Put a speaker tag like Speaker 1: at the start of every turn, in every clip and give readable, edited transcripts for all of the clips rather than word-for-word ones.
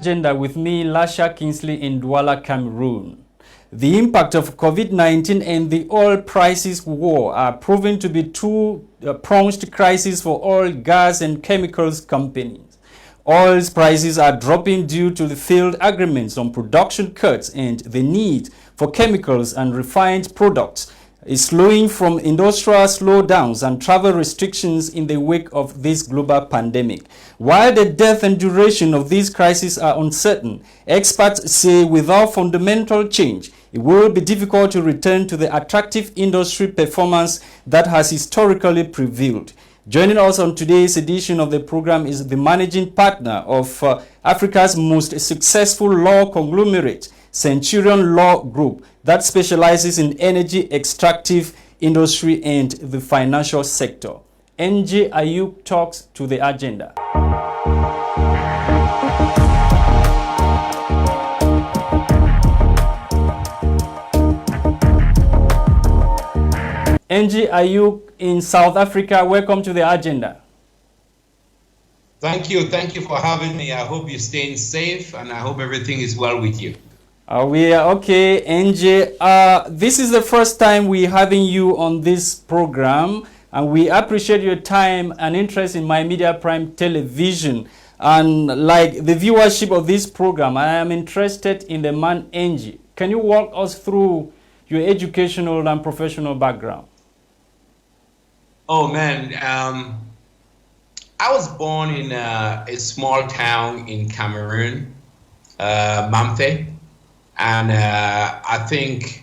Speaker 1: Agenda with me, Lasha Kingsly in Douala, Cameroon. The impact of COVID-19 and the oil prices war are proving to be two-pronged crises for oil, gas and chemicals companies. Oil prices are dropping due to the failed agreements on production cuts, and the need for chemicals and refined products is slowing from industrial slowdowns and travel restrictions in the wake of this global pandemic. While the depth and duration of these crises are uncertain, experts say without fundamental change, it will be difficult to return to the attractive industry performance that has historically prevailed. Joining us on today's edition of the program is the managing partner of Africa's most successful law conglomerate, Centurion Law Group, that specializes in energy extractive industry and the financial sector. NJ Ayuk talks to the agenda. NJ Ayuk in South Africa, welcome to the agenda.
Speaker 2: Thank you for having me. I hope you're staying safe and I hope everything is well with you.
Speaker 1: We are okay, NJ. This is the first time we're having you on this program, and we appreciate your time and interest in My Media Prime Television. And like the viewership of this program, I am interested in the man NJ. Can you walk us through your educational and professional background?
Speaker 2: Oh man, I was born in a small town in Cameroon, Mamfe. And I think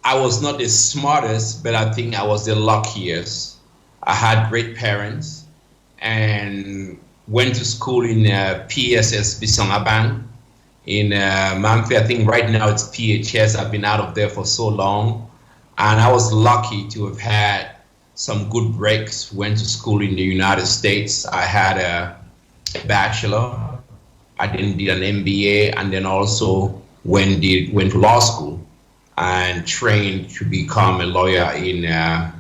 Speaker 2: I was not the smartest, but I think I was the luckiest. I had great parents and went to school in PSS Bisongabang in Mamfe. I think right now it's PHS. I've been out of there for so long. And I was lucky to have had some good breaks. Went to school in the United States. I had a bachelor. I then did an MBA and then also went to law school and trained to become a lawyer in a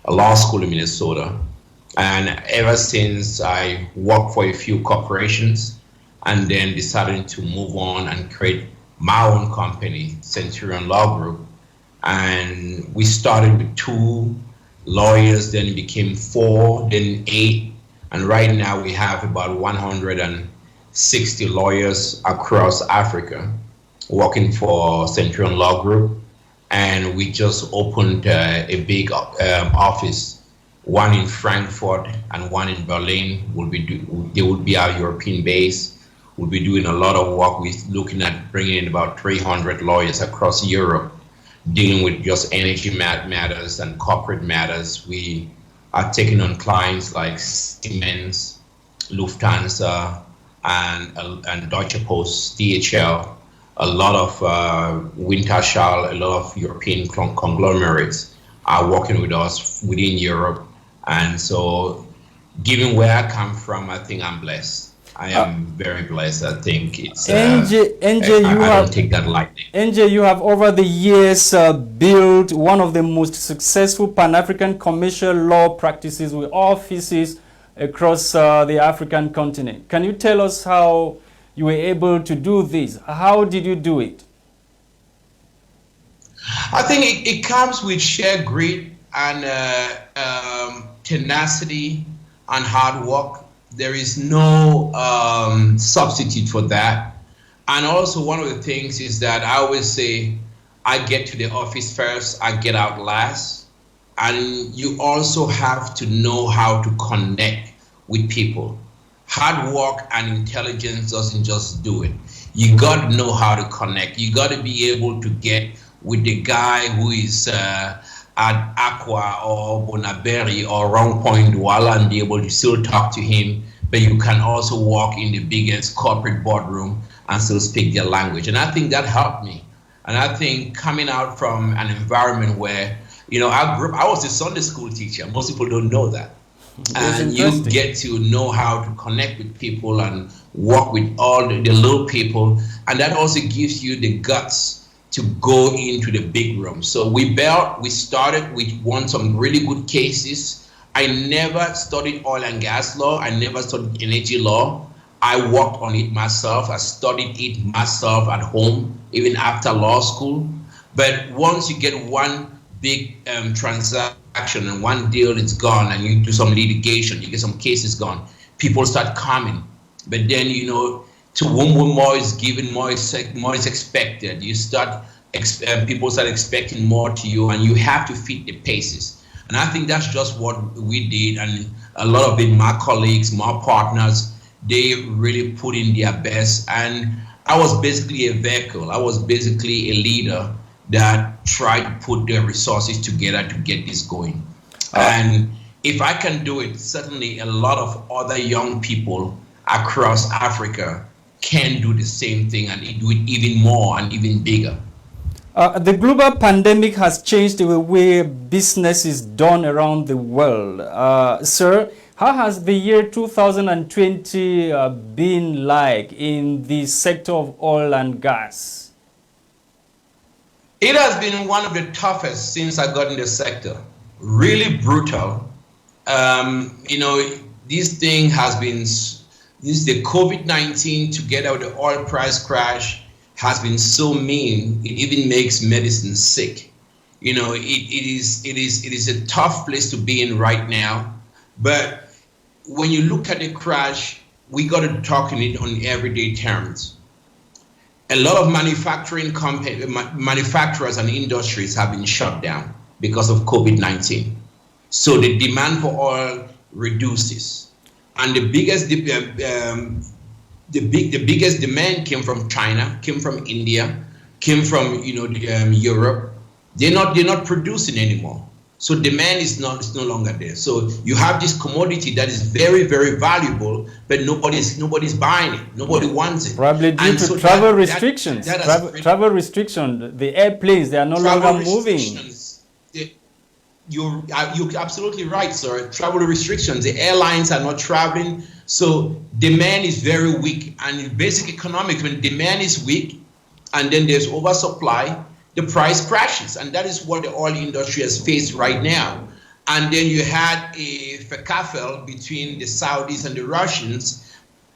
Speaker 2: law school in Minnesota. And ever since, I worked for a few corporations and then decided to move on and create my own company, Centurion Law Group. And we started with 2 lawyers, then it became 4, then 8, and right now we have about 160 lawyers across Africa working for Centurion Law Group. And we just opened a big office, one in Frankfurt and one in Berlin. They will be our European base. We'll be doing a lot of work with looking at bringing in about 300 lawyers across Europe, dealing with just energy matters and corporate matters. We are taking on clients like Siemens, Lufthansa, and Deutsche Post, DHL, a lot of Wintershall, a lot of European conglomerates are working with us within Europe. And so, given where I come from, I think I'm blessed. I am very blessed. I think it's
Speaker 1: NJ,
Speaker 2: I don't take that lightly.
Speaker 1: NJ, you have over the years built one of the most successful Pan-African commercial law practices with offices across the African continent. Can you tell us how you were able to do this? How did you do it?
Speaker 2: I think it comes with sheer grit and tenacity and hard work. There is no substitute for that. And also one of the things is that I always say, I get to the office first, I get out last. And you also have to know how to connect with people. Hard work and intelligence doesn't just do it. You got to know how to connect. You got to be able to get with the guy who is at Aqua or Bonaberry or Wrong Point Douala and be able to still talk to him, but you can also walk in the biggest corporate boardroom and still speak their language. And I think that helped me. And I think coming out from an environment where, I was a Sunday school teacher. Most people don't know that. And you get to know how to connect with people and work with all the little people. And that also gives you the guts to go into the big room. So we started, we won some really good cases. I never studied oil and gas law. I never studied energy law. I worked on it myself. I studied it myself at home, even after law school. But once you get one big transaction and one deal is gone, and you do some litigation, you get some cases gone, people start coming. But then, you know, to whom more is given, more is expected. You start, people start expecting more to you, and you have to fit the paces. And I think that's just what we did, and a lot of it, my colleagues, my partners, they really put in their best. And I was basically a vehicle. I was basically a leader that tried to put their resources together to get this going. And if I can do it, certainly a lot of other young people across Africa can do the same thing and do it even more and even bigger.
Speaker 1: The global pandemic has changed the way business is done around the world. Sir, how has the year 2020 been like in the sector of oil and gas?
Speaker 2: It has been one of the toughest since I got in the sector. Really brutal. You know, this thing has been, the COVID-19 together with the oil price crash has been so mean, it even makes medicine sick. You know, it is a tough place to be in right now. But when you look at the crash, we got to talk in it on everyday terms. A lot of manufacturers and industries have been shut down because of COVID-19. So the demand for oil reduces, and the biggest demand came from China, came from India, came from Europe. They're not producing anymore. So demand is no longer there. So you have this commodity that is very, very valuable, but nobody's buying it. Nobody wants it.
Speaker 1: Probably due to travel restrictions. Travel restrictions. The airplanes, they are no longer moving.
Speaker 2: You're absolutely right, sir. Travel restrictions. The airlines are not traveling. So demand is very weak. And in basic economics, when demand is weak and then there's oversupply, the price crashes, and that is what the oil industry has faced right now. And then you had a ferkafel between the Saudis and the Russians,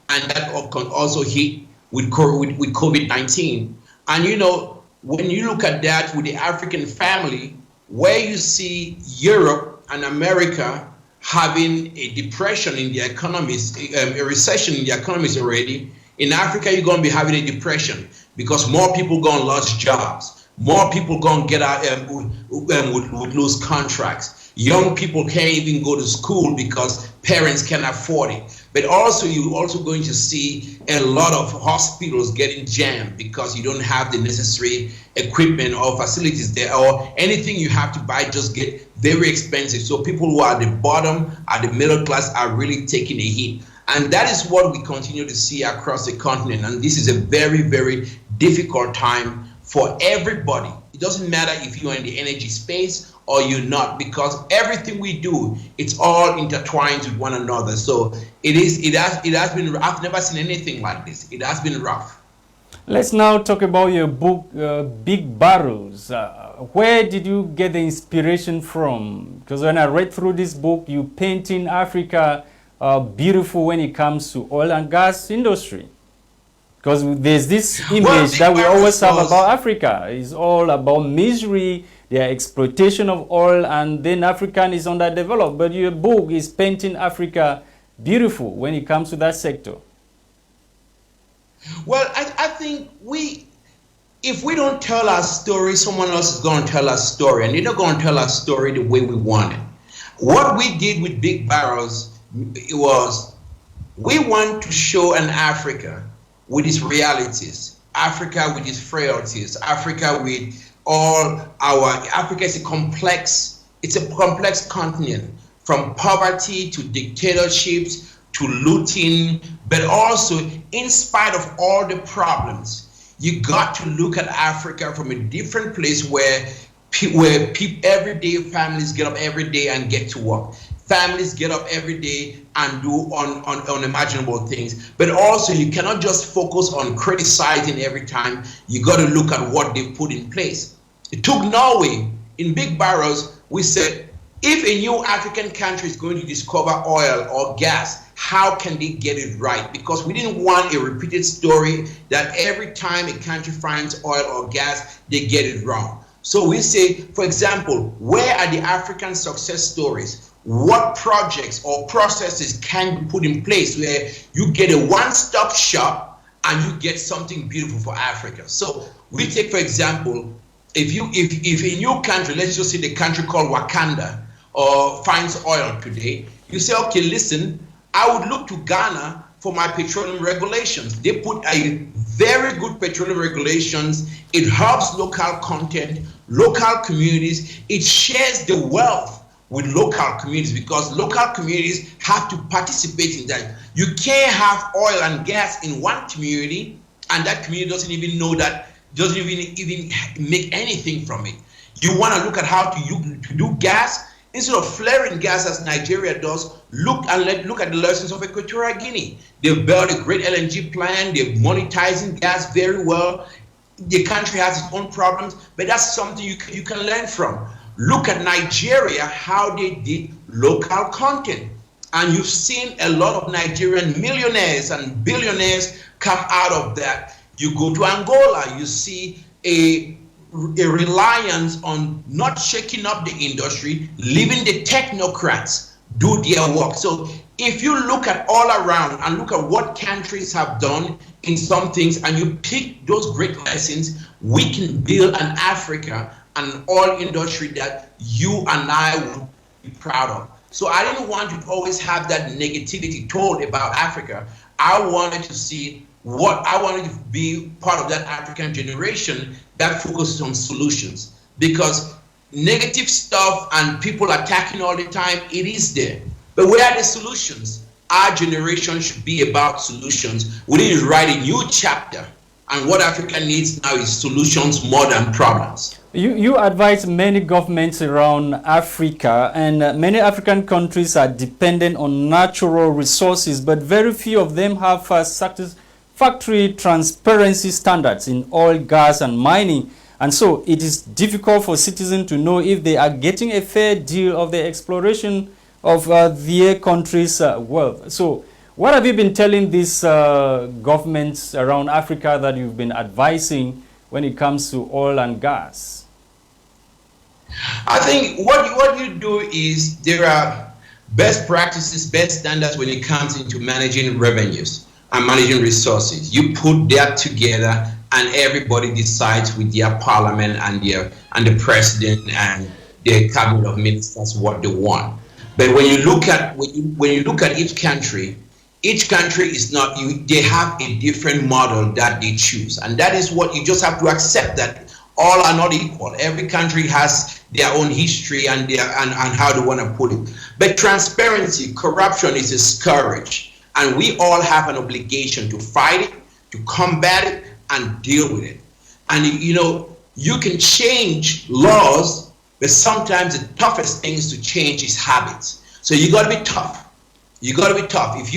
Speaker 2: and that also hit with COVID-19. And you know, when you look at that with the African family, where you see Europe and America having a depression in their economies, a recession in their economies already, in Africa you're going to be having a depression because more people going to lose jobs. More people gonna get out would lose contracts. Young people can't even go to school because parents can't afford it. But also, you're also going to see a lot of hospitals getting jammed because you don't have the necessary equipment or facilities there, or anything you have to buy just get very expensive. So people who are at the bottom, at the middle class, are really taking a hit. And that is what we continue to see across the continent. And this is a very, very difficult time for everybody. It doesn't matter if you're in the energy space or you're not, because everything we do, it's all intertwined with one another. So it has been, I've never seen anything like this. It has been rough.
Speaker 1: Let's now talk about your book, Big Barrels. Where did you get the inspiration from? Because when I read through this book, you painting Africa beautiful when it comes to oil and gas industry. Because there's this image that we always have about Africa. It's all about misery, their exploitation of oil, and then African is underdeveloped. But your book is painting Africa beautiful when it comes to that sector.
Speaker 2: Well, I think if we don't tell our story, someone else is going to tell our story, and they're not going to tell our story the way we want it. What we did with Big Barrels, it was, we want to show an Africa with its realities, Africa with its frailties, Africa with Africa is a complex continent, from poverty to dictatorships to looting, but also in spite of all the problems, you got to look at Africa from a different place where everyday families get up every day and get to work. Families get up every day and do unimaginable things. But also, you cannot just focus on criticizing every time. You got to look at what they've put in place. It took Norway. In Big Barrels, we said, if a new African country is going to discover oil or gas, how can they get it right? Because we didn't want a repeated story that every time a country finds oil or gas, they get it wrong. So we say, for example, where are the African success stories? What projects or processes can be put in place where you get a one-stop shop and you get something beautiful for Africa? So we take, for example, if a new country, let's just say the country called Wakanda, or finds oil today, you say, okay, listen, I would look to Ghana for my petroleum regulations. They put a very good petroleum regulations. It helps local content, local communities. It shares the wealth with local communities because local communities have to participate in that. You can't have oil and gas in one community and that community doesn't even know that, doesn't even make anything from it. You want to look at how to do gas. Instead of flaring gas as Nigeria does, look at the lessons of Equatorial Guinea. They've built a great LNG plant. They're monetizing gas very well. The country has its own problems, but that's something you can learn from. Look at Nigeria, how they did local content. And you've seen a lot of Nigerian millionaires and billionaires come out of that. You go to Angola, you see a reliance on not shaking up the industry, leaving the technocrats do their work. So if you look at all around and look at what countries have done in some things and you pick those great lessons, we can build an Africa, an oil industry that you and I will be proud of. So I didn't want to always have that negativity told about Africa. I wanted to see I wanted to be part of that African generation that focuses on solutions, because negative stuff and people attacking all the time, it is there. But where are the solutions? Our generation should be about solutions. We need to write a new chapter, and what Africa needs now is solutions more than problems.
Speaker 1: You advise many governments around Africa, and many African countries are dependent on natural resources, but very few of them have satisfactory transparency standards in oil, gas, and mining. And so it is difficult for citizens to know if they are getting a fair deal of the exploration of their country's wealth. So what have you been telling these governments around Africa that you've been advising when it comes to oil and gas?
Speaker 2: I think what you do is there are best practices, best standards when it comes into managing revenues and managing resources. You put that together and everybody decides with their parliament and the president and their cabinet of ministers what they want. But when you look at each country is not, they have a different model that they choose. And that is what you just have to accept, that all are not equal. Every country has their own history and how they want to put it. But transparency, corruption is a scourge. And we all have an obligation to fight it, to combat it, and deal with it. And you can change laws, but sometimes the toughest things to change is habits. So you got to be tough. You got to be tough. If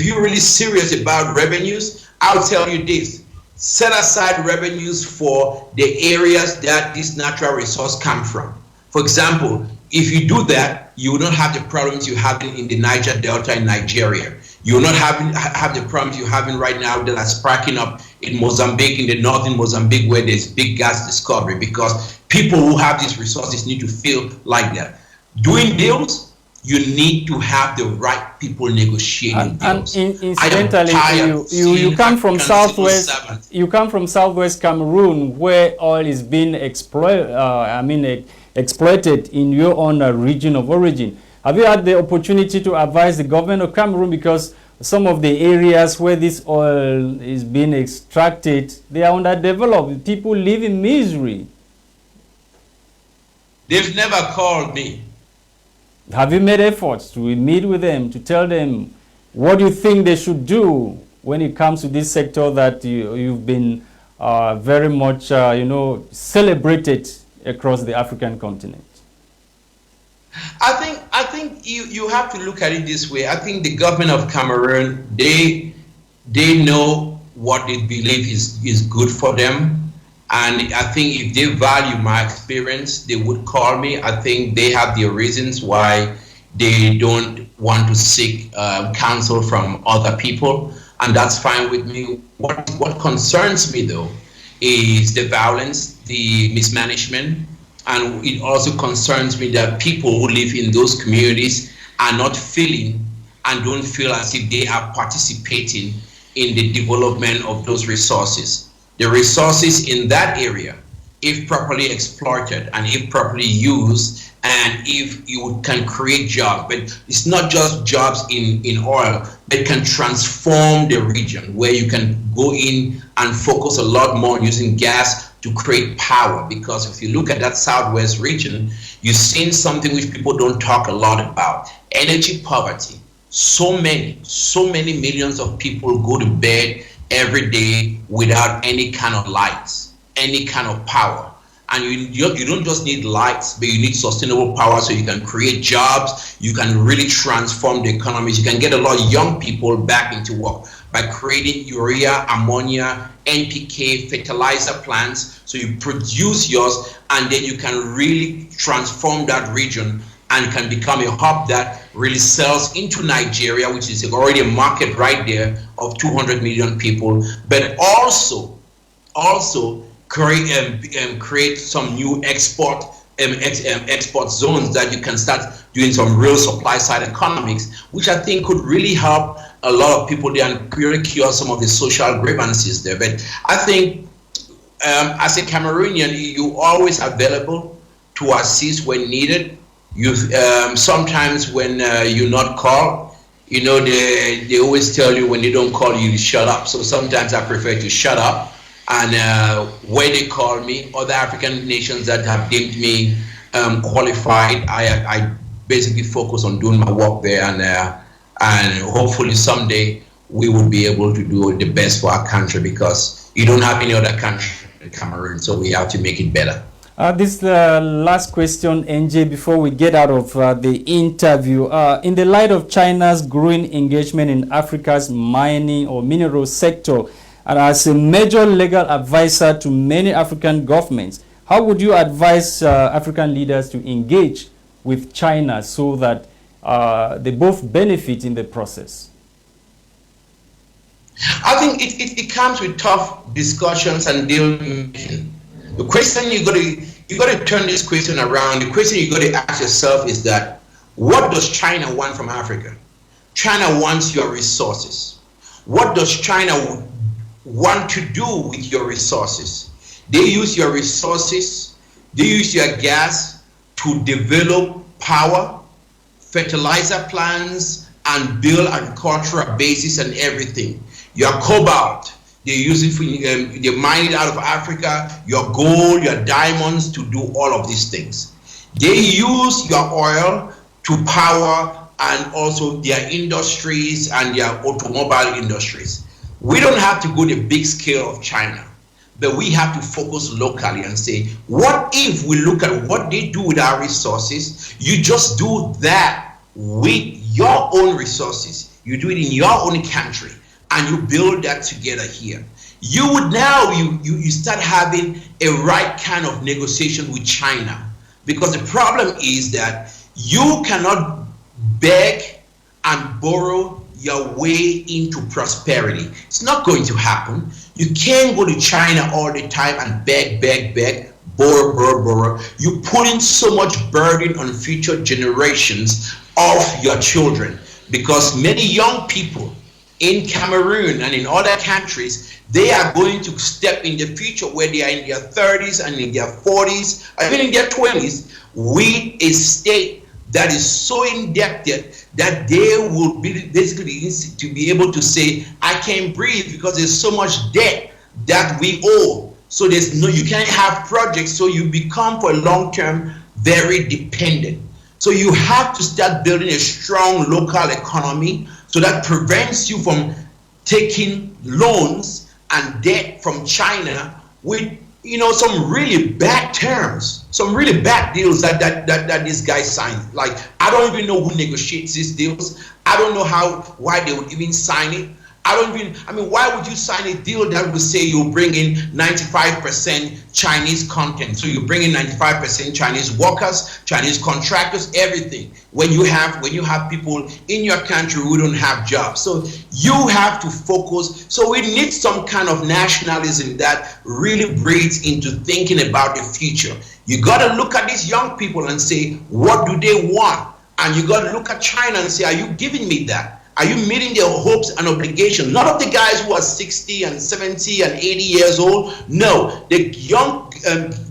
Speaker 2: you're really serious about revenues, I'll tell you this: set aside revenues for the areas that this natural resource come from. For example, if you do that, you will not have the problems you have in the Niger Delta in Nigeria. You will not have the problems you're having right now that are sparking up in Mozambique, in the northern Mozambique, where there's big gas discovery, because people who have these resources need to feel like that. Doing deals, you need to have the right people negotiating deals.
Speaker 1: And incidentally, you come from southwest. You come from southwest Cameroon, where oil is being exploited in your own region of origin. Have you had the opportunity to advise the government of Cameroon, because some of the areas where this oil is being extracted, they are underdeveloped. People live in misery.
Speaker 2: They've never called me.
Speaker 1: Have you made efforts to meet with them, to tell them what you think they should do when it comes to this sector that you've been very much, celebrated across the African continent?
Speaker 2: I think you have to look at it this way. I think the government of Cameroon, they know what they believe is good for them, And I think if they value my experience, they would call me. I think they have their reasons why they don't want to seek counsel from other people, and that's fine with me. What concerns me though is the violence, the mismanagement, and it also concerns me that people who live in those communities are not feeling and don't feel as if they are participating in the development of those resources. The resources in that area, if properly exploited and if properly used, and if you can create jobs, but it's not just jobs in oil, but it can transform the region where you can go in and focus a lot more on using gas to create power. Because if you look at that southwest region, you've seen something which people don't talk a lot about: energy poverty. So many millions of people go to bed every day without any kind of lights, any kind of power. And you don't just need lights, but you need sustainable power so you can create jobs, you can really transform the economies, you can get a lot of young people back into work by creating urea, ammonia, NPK, fertilizer plants. So you produce yours, and then you can really transform that region and can become a hub that really sells into Nigeria, which is already a market right there of 200 million people, but also create some new export zones that you can start doing some real supply side economics, which I think could really help a lot of people there and really cure some of the social grievances there. But I think as a Cameroonian, you always available to assist when needed. You sometimes when you're not called, you know, they always tell you when they don't call you, shut up. So sometimes I prefer to shut up. And when they call me, other African nations that have deemed me qualified, I basically focus on doing my work there, and hopefully someday we will be able to do the best for our country, because you don't have any other country in Cameroon, so we have to make it better.
Speaker 1: This last question, NJ, before we get out of the interview. In the light of China's growing engagement in Africa's mining or mineral sector, and as a major legal advisor to many African governments, how would you advise African leaders to engage with China so that they both benefit in the process?
Speaker 2: I think it comes with tough discussions and deal making. The question you got to turn this question around. The question you got to ask yourself is that, what does China want from Africa? China wants your resources. What does China want to do with your resources? They use your resources, they use your gas to develop power, fertilizer plants, and build agricultural bases and everything. Your cobalt, they use it for, they mine it out of Africa, your gold, your diamonds, to do all of these things. They use your oil to power and also their industries and their automobile industries. We don't have to go the big scale of China, but we have to focus locally and say, what if we look at what they do with our resources? You just do that with your own resources. You do it in your own country, and you build that together here. You would now, you start having a right kind of negotiation with China, because the problem is that you cannot beg and borrow your way into prosperity. It's not going to happen. You can't go to China all the time and beg, borrow. You're putting so much burden on future generations of your children, because many young people in Cameroon and in other countries, they are going to step in the future where they are in their 30s and in their 40s, or even in their 20s, with a state that is so indebted that they will be basically to be able to say, I can't breathe because there's so much debt that we owe. So you can't have projects, so you become for long term very dependent. So you have to start building a strong local economy, so that prevents you from taking loans and debt from China with, you know, some really bad terms, some really bad deals that these guys sign. Like, I don't even know who negotiates these deals. I don't know why they would even sign it. Why would you sign a deal that would say you'll bring in 95% Chinese content? So you bring in 95% Chinese workers, Chinese contractors, everything. When you have people in your country who don't have jobs. So you have to focus. So we need some kind of nationalism that really breeds into thinking about the future. You got to look at these young people and say, what do they want? And you got to look at China and say, are you giving me that? Are you meeting their hopes and obligations? Not of the guys who are 60 and 70 and 80 years old. No, the young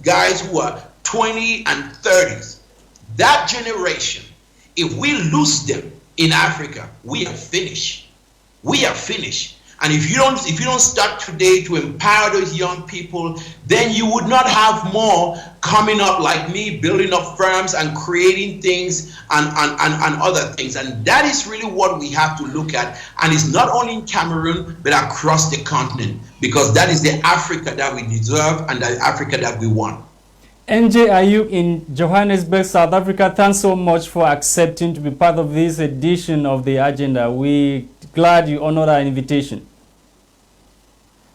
Speaker 2: guys who are 20 and 30s. That generation, if we lose them in Africa, we are finished. We are finished. And if you don't start today to empower those young people, then you would not have more coming up like me, building up firms and creating things and other things. And that is really what we have to look at. And it's not only in Cameroon, but across the continent, because that is the Africa that we deserve and the Africa that we want.
Speaker 1: NJ Ayuk in Johannesburg, South Africa, thanks so much for accepting to be part of this edition of the agenda. We're glad you honored our invitation.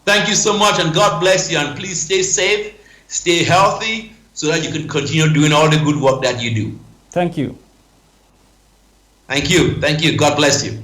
Speaker 2: Thank you so much, and God bless you, and please stay safe, stay healthy, so that you can continue doing all the good work that you do.
Speaker 1: Thank you.
Speaker 2: Thank you. Thank you. God bless you.